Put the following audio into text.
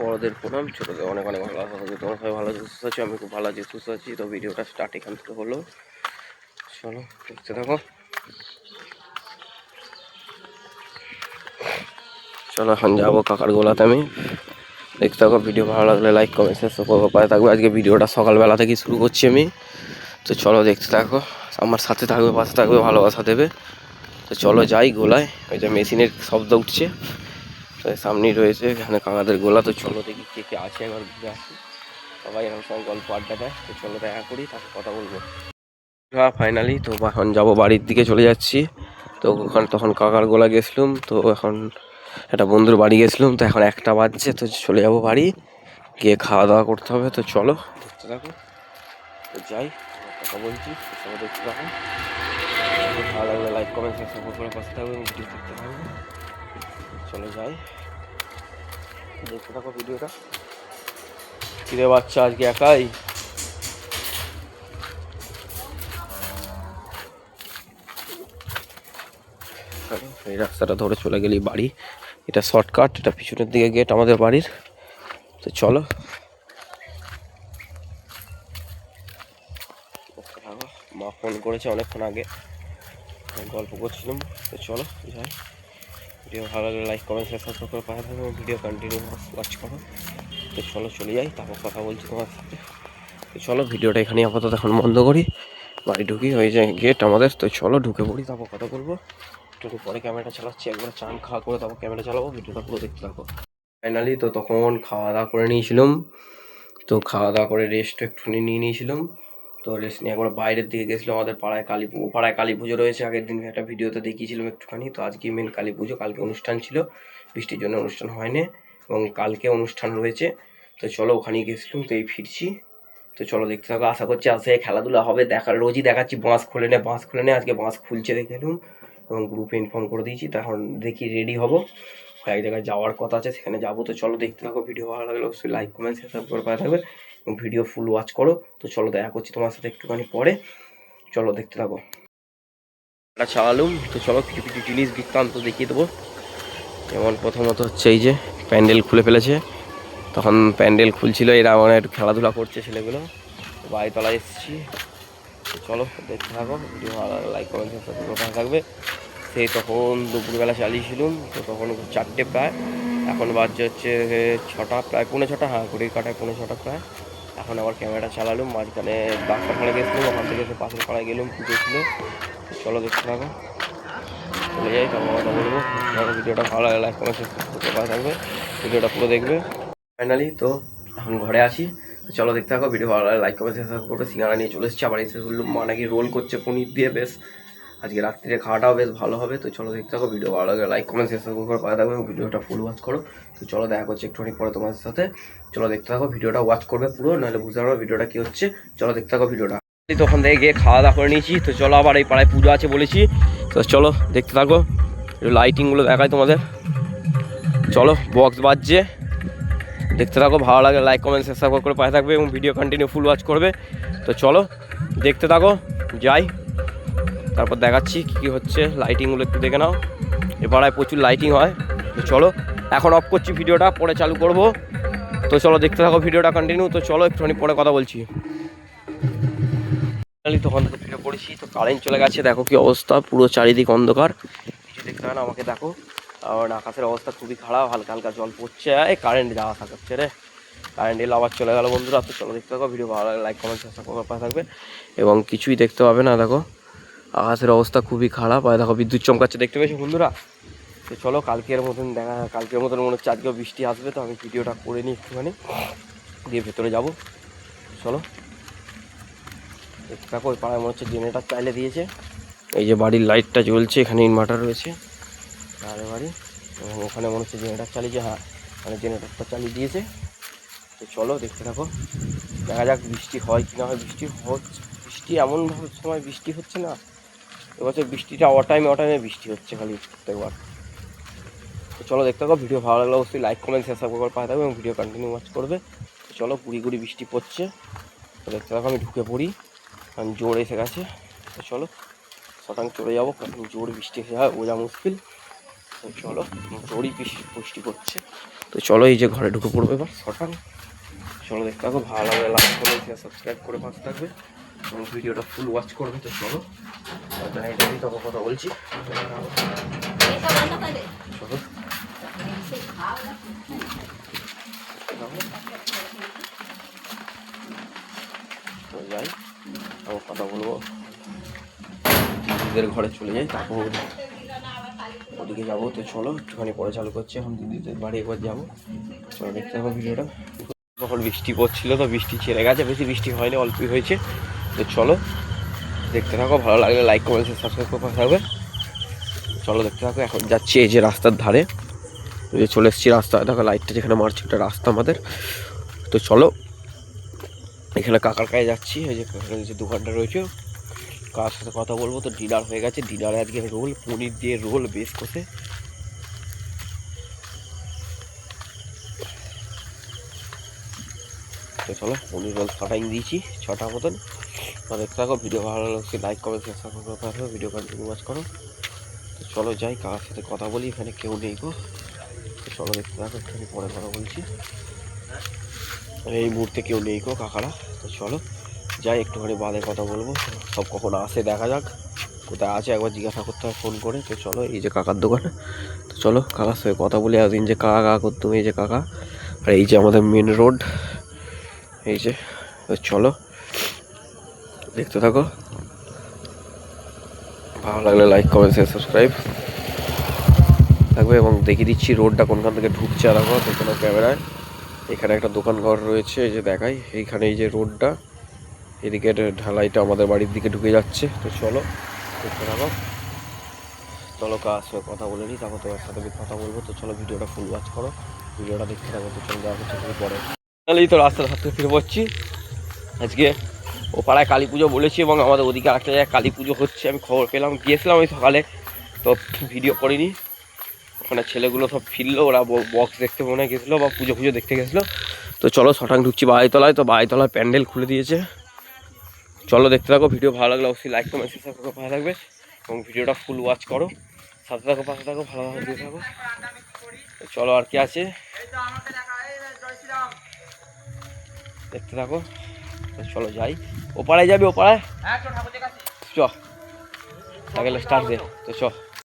বড়দের প্রণাম, ছোটদের অনেক অনেক ভালোবাসা থাকবে। তোমরা সবাই ভালো আছো, সুস্থ আছি, আমি খুব ভালো আছি, সুস্থ আছি। তো ভিডিওটা স্টার্ট এখান থেকে হলো, চলো দেখতে থাকো। চলো এখন যাবো কাকার গোলাতে, আমি দেখতে থাকো। ভিডিও ভালো লাগলে লাইক কমেন্ট শেয়ার পায়ে থাকবে। আজকে ভিডিওটা সকালবেলা থেকেই শুরু করছি আমি, তো চলো দেখতে থাকো। আমার সাথে থাকবে, পাশে থাকবে, ভালোবাসা দেবে। তো চলো যাই গোলায়। ওই যে মেশিনের শব্দ উঠছে, তো সামনেই রয়েছে এখানে কাকাদের গোলা। তো চলো দেখি কে কে আছে, একবার ঘুরে আসি। সবাই আমার সঙ্গে গল্প আড্ডা দেয়, তো চলো দেখা করি, তারপর কথা বলবো। হ্যাঁ ফাইনালি তো এখন যাবো, বাড়ির দিকে চলে যাচ্ছি। তো ওখানে তখন কাকার গোলা গেছিলাম, তো এখন একটা বন্ধুর বাড়ি গেছিলাম, তো এখন 1টা বাজছে। তো চলে যাবো বাড়ি, গিয়ে খাওয়া দাওয়া করতে হবে। তো চলো দেখতে থাকো, তো যাই, কথা বলছি, চলো দেখতে থাকো। ভালো লাগলে লাইক কমেন্ট সাপোর্ট করে পাশে থাকবে, ভিডিও দেখতে থাকবে। চলো যাই, দেখতে থাকো ভিডিওটা। কিরে বাচ্চা, আজকে একাই? এই রাস্তাটা ধরে চলে গেলি বাড়ি, এটা শর্টকাট, এটা পিছনের দিকে গেট আমাদের বাড়ির। তো চলো মা ফোন করেছে অনেকক্ষণ আগে, গল্প করছিলাম। তো চলো যাই, ভিডিও ভালো লাগলে লাইক কমেন্ট শেয়ার সাবস্ক্রাইব করে পাশে থাকবে, ভিডিও কন্টিনিউ ওয়াচ করো। তো চলো চলে যাই, তারপর কথা বলছি তোমার সাথে। তো চলো ভিডিওটা এখানেই আপাতত এখন বন্ধ করি, বাড়ি ঢুকি, হয়ে যায় গেট আমাদের। তো চলো ঢুকে পড়ি, তারপর কথা বলবো। একটু পরে ক্যামেরাটা চালাচ্ছি, একবার চান খাওয়া করে তারপর ক্যামেরা চালাবো, ভিডিওটা পুরো দেখতে থাকো। ফাইনালি তো তখন খাওয়া দাওয়া করে নিয়েছিলাম, তো খাওয়া দাওয়া করে রেস্ট একটুখানি নিয়ে নিয়েছিলাম। তো রেস্ট নিয়ে একবার বাইরের দিকে গেছিলাম, আমাদের পাড়ায় কালী পুজো রয়েছে। আগের দিন একটা ভিডিওতে দেখিয়েছিলাম একটুখানি। তো আজকে মেন কালী পুজো, কালকে অনুষ্ঠান ছিল, বৃষ্টির জন্য অনুষ্ঠান হয়নি, এবং কালকে অনুষ্ঠান রয়েছে। তো চলো ওখানেই গেছিলাম, তো এই ফিরছি। তো চলো দেখতে থাকো, আশা করছি আসে খেলাধুলা হবে। রোজই দেখাচ্ছি বাঁশ খোলে না, আজকে বাঁশ খুলছে দেখে এলুম, এবং গ্রুপে ইনফর্ম করে দিয়েছি। তখন দেখি রেডি হব, এক জায়গায় যাওয়ার কথা আছে, সেখানে যাবো। তো চলো দেখতে থাকো, ভিডিও ভালো লাগলে অবশ্যই লাইক কমেন্ট শেয়ার করে পাওয়া থাকবে, এবং ভিডিও ফুল ওয়াচ করো। তো চলো দেখা করছি তোমার সাথে একটুখানি পরে, চলো দেখতে থাকো। এটা চালালুম, তো চলো কিছু কিছু জিনিস বৃত্তান্ত দেখিয়ে দেবো। যেমন প্রথমত হচ্ছে এই যে প্যান্ডেল খুলে ফেলেছে, তখন প্যান্ডেল খুলছিল, এরা মানে একটু খেলাধুলা করছে ছেলেগুলো। বাড়িতলায় এসেছি, তো চলো দেখতে থাকো, ভিডিও ভালো লাগলে লাইক কমেন্ট শেয়ার করে থাকবে। সেই তখন দুপুরবেলা চালিয়েছিলাম, তো তখন 4টে প্রায়, এখন বাজছে হচ্ছে 6টা, প্রায় 5:45, হ্যাঁ ঘড়ির কাটায় 5:45 প্রায়। এখন আবার ক্যামেরাটা চালালুম, মাঝখানে ডাক্তারখানায় গেছিলাম, ওখান থেকে এসে পাশের পাড়ায় গেলাম, পুজো ছিল। চলো দেখতে থাকো, চলে যাই, তারপর কথা বলবো। ভিডিওটা ভালো লাগলে লাইক কমেন্ট শেয়ার থাকবে, ভিডিওটা পুরো দেখবে। ফাইনালি তো এখন ঘরে আসি, তো চলো দেখতে থাকো, ভিডিও ভালো লাগলে লাইক কমেন্ট শেয়ার করবে। সিঙ্গারা নিয়ে চলে এসেছি, আবার এসে বললাম মা নাকি রোল করছে পনির দিয়ে, বেশ আজকে রাত্রিরে খাওয়াটাও বেশ ভালো হবে। তো চলো দেখতে থাকো, ভিডিও ভালো লাগে লাইক কমেন্ট শেয়ার করে পাওয়া থাকবে, ভিডিওটা ফুল ওয়াচ করো। তো চলো দেখা করছে একটুখানি পরে তোমাদের সাথে। চলো দেখতে থাকো, ভিডিওটা ওয়াচ করবে পুরো, নাহলে বুঝতে পারবে ভিডিওটা কী হচ্ছে। চলো দেখতে থাকো ভিডিওটা। তো ওখান থেকে গিয়ে খাওয়া দাওয়া করে নিয়েছি, তো চলো আবার এই পাড়ায় পুজো আছে বলেছি, তো চলো দেখতে থাকো, একটু লাইটিংগুলো দেখায় তোমাদের। চলো বক্স বাজছে, দেখতে থাকো, ভালো লাগে লাইক কমেন্ট শেয়ার করে পাশে থাকবে, এবং ভিডিও কন্টিনিউ ফুল ওয়াচ করবে। তো চলো দেখতে থাকো, যাই, তারপর দেখাচ্ছি কী কী হচ্ছে। লাইটিংগুলো একটু দেখে নাও, এ পাড়ায় প্রচুর লাইটিং হয়। তো চলো এখন অফ করছি ভিডিওটা, পরে চালু করব। তো চলো দেখতে থাকো ভিডিওটা কন্টিনিউ। তো চলো একটুখানি পরে কথা বলছি। তখন থেকে ফিরে পড়েছি, তো কারেন্ট চলে গেছে, দেখো কি অবস্থা, পুরো চারিদিক অন্ধকার, কিছু দেখতে হয় না আমাকে, দেখো। আর আকাশের অবস্থা খুবই খারাপ, হালকা হালকা জল পড়ছে, কারেন্ট যাওয়া থাকছে রে, কারেন্ট এলে আবার চলে গেল বন্ধুরা। তো চলো দেখতে থাকো, ভিডিও ভালো লাগে লাইক কমেন্ট সাবস্ক্রাইব করে থাকবে, এবং কিছুই দেখতে পাবে না, দেখো আকাশের অবস্থা খুবই খারাপ। আর দেখো বিদ্যুৎ চমকাচ্ছে, দেখতে পেয়েছো বন্ধুরা। তো চলো কালকের মতন মনে হচ্ছে আজকেও বৃষ্টি আসবে, তো আমি ভিডিওটা করে নিই একটুখানি, দিয়ে ভেতরে যাব। চলো দেখতে থাকো, ওই পাড়ায় মনে হচ্ছে জেনারেটার চাইলে দিয়েছে, এই যে বাড়ির লাইটটা জ্বলছে, এখানে ইনভার্টার রয়েছে আরে বাড়ি, এবং ওখানে মনে হচ্ছে জেনারেটার চালিয়েছে, হ্যাঁ মানে জেনারেটারটা চালিয়ে দিয়েছে। তো চলো দেখতে থাকো, দেখা যাক বৃষ্টি হয় কি না হয়। বৃষ্টি এমনভাবে সময় বৃষ্টি হচ্ছে না এবছর, বৃষ্টিটা অটাইমে বৃষ্টি হচ্ছে খালি প্রত্যেকবার। তো চলো দেখতে থাকো, ভিডিও ভালো লাগলে অবশ্যই লাইক কমেন্ট শেয়ার করে পাওয়া থাকবে, এবং ভিডিও কন্টিনিউ ওয়াচ করবে। তো চলো গুড়ি বৃষ্টি পড়ছে, তো দেখতে থাকো, আমি ঢুকে পড়ি, কারণ জোর এসে গেছে। তো চলো শটাং চলে যাবো, কারণ জোর বৃষ্টি এসে হয় বোঝা মুশকিল। তো চলো, জোরই পুষ্টি করছে। তো চলো এই যে ঘরে ঢুকে পড়বে এবার শটাং। চলো দেখতে থাকো, ভালো লাগলে লাইক করে সাবস্ক্রাইব করে পাশে থাকবে এবং ভিডিওটা ফুল ওয়াচ করবে। তো চলো তখন কথা বলছি। চলো যাই, আবার কথা বলবো, দিদিদের ঘরে চলে যাই, তারপর ওদিকে যাবো। তো চলো একটুখানি পরে চালু করছি, এখন দিদিদের বাড়ি একবার যাবো। চলো দেখতে থাকো ভিডিওটা। তখন বৃষ্টি পড়ছিল, তো বৃষ্টি ছেড়ে গেছে, বেশি বৃষ্টি হয়নি, অল্পই হয়েছে। তো চলো দেখতে থাকো, ভালো লাগলে লাইক কমেন্ট সাবস্ক্রাইব করে থাকবে। চলো দেখতে থাকো। এখন যাচ্ছি এই যে রাস্তার ধারে, এই যে চলে এসেছি রাস্তায়, দেখো লাইটটা যেখানে মারছে ওটা রাস্তা আমাদের। তো চলো এখানে কাকার কাছে যাচ্ছি, এই যে যে দোকানটা রয়েছে, কার সাথে কথা বলবো। তো ডিনার হয়ে গেছে, ডিনারে আজকে রোল, পনির দিয়ে রোল বেশ কষে। তো চলো পনির রোল ফাটাই দিয়েছি 6টা মতন। তো দেখতে থাকো, ভিডিও ভালো লাগছে লাইক কমেন্ট সাবস্ক্রাইব করতে হবে, ভিডিও কন্টিনিউ ওয়াচ করো। তো চলো যাই, কার সাথে কথা বলি, এখানে কেউ নেই গো। তো চলো দেখতে থাকো, একটু পরে কথা বলছি, এই মুহূর্তে কেউ নেই গো কাকারা। তো চলো যাই, একটুখানি বাদে কথা বলবো, সব কখন আসে দেখা যাক, কোথায় আছে একবার জিজ্ঞাসা করতে হবে ফোন করে। তো চলো এই যে কাকার দোকান। তো চলো কাকার সঙ্গে কথা বলি, এতদিন যে কাকা কাকা করতাম, এই যে কাকা। আর এই যে আমাদের মেন রোড, এই যে। তো চলো দেখতে থাকো, ভালো লাগলে লাইক কমেন্ট সাবস্ক্রাইব থাকবে এবং দেখিয়ে দিচ্ছি রোডটা কোনখান থেকে ঢুকছে। আর দেখো দেখো ক্যামেরায়, এখানে একটা দোকান ঘর রয়েছে, এই যে দেখাই, এইখানে এই যে রোডটা, এদিকে ঢালাইটা আমাদের বাড়ির দিকে ঢুকে যাচ্ছে। তো চলো দেখতে থাকো। চলো কার সঙ্গে কথা বলে নিই, তারপর তোমার সাথে আমি কথা বলবো। তো চলো ভিডিওটা ফুল ওয়াচ করো, ভিডিওটা দেখতে থাকো। তো চলো দেখা হচ্ছে পরে। তাহলেই তো রাস্তার হাত থেকে ফিরে পড়ছি। আজকে ও পাড়ায় কালী পুজো বলেছি এবং আমাদের ওদিকে আরেকটা জায়গায় কালী পুজো হচ্ছে, আমি খবর পেলাম, গিয়েছিলাম ওই সকালে, তো ভিডিও করিনি। ওখানে ছেলেগুলো সব ফিরলো, ওরা বক্স দেখতে মনে গেছিলো বা পুজো পুজো দেখতে গেছিলো। তো চলো শটাং ঢুকছি বাড়িতলায়। তো বাড়িতলায় প্যান্ডেল খুলে দিয়েছে। চলো দেখতে থাকো, ভিডিও ভালো লাগলে অবশ্যই লাইক কমেন্ট সাবস্ক্রাইব করে ভালো থাকবে এবং ভিডিওটা ফুল ওয়াচ করো, সাথে থাকো পাশে থাকো, ভালোভাবে দিয়ে থাকো। চলো আর কি আছে দেখতে থাকো। চলো যাই, ওপাড়ায় যাবি, ওপাড়ায় চ, স্টার্ট দে। তো চ।